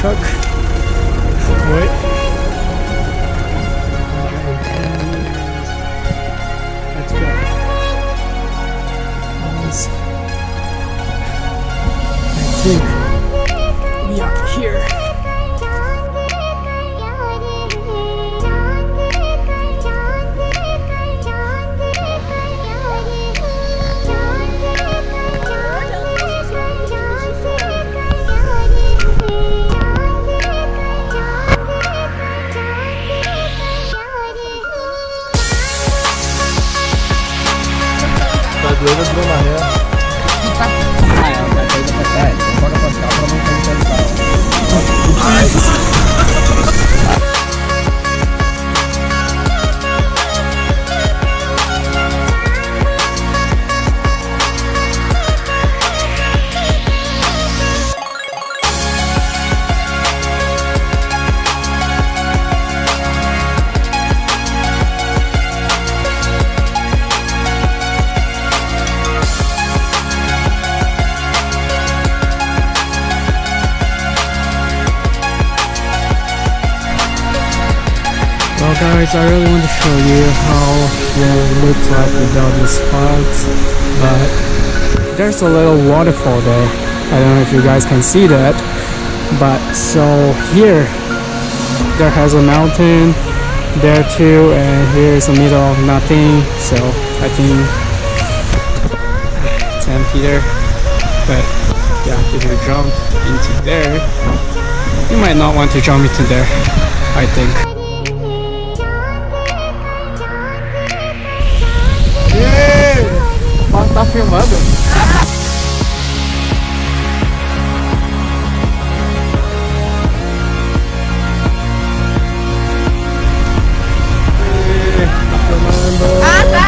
truck. Wait. Let's go. I think we are here. Well guys, I really want to show you how it looks like without these clouds, but there's a little waterfall there. I don't know if you guys can see that, but so here there has a mountain there too, and here is the middle of nothing, so I think it's empty there. But yeah, if you jump into there, you might not want to jump into there, I think. Tá filmando? Ah, tá!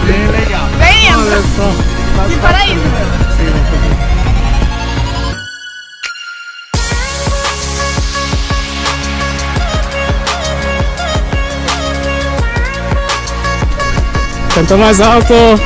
Bem legal. Bem lindo. Olha só. Que paraíso. Canta mais alto!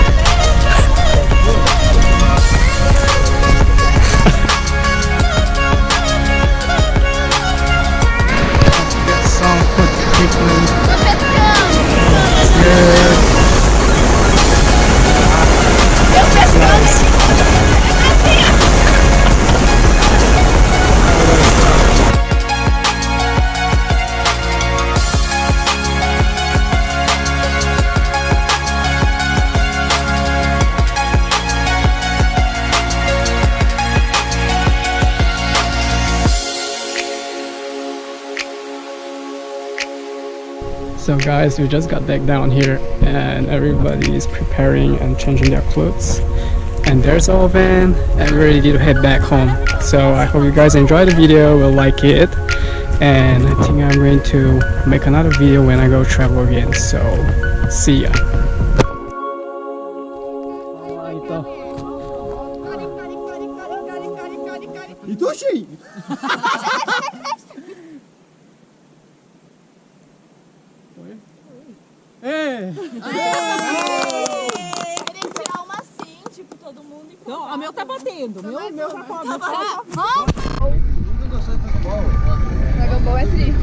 So guys, we just got back down here and everybody is preparing and changing their clothes, and there's our van and we're ready to head back home. So I hope you guys enjoyed the video, will like it, and I think I'm going to make another video when I go travel again. So see ya. Queria tirar uma assim, tipo, todo mundo e não, a meu tá batendo. Meu já pode. Dragão é tri.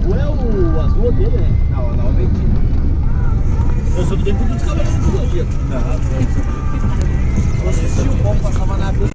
O é o azul dele, né? Não, não, eu sou do tempo dos cavaleiros do Zodíaco. Não, você assistiu como passava na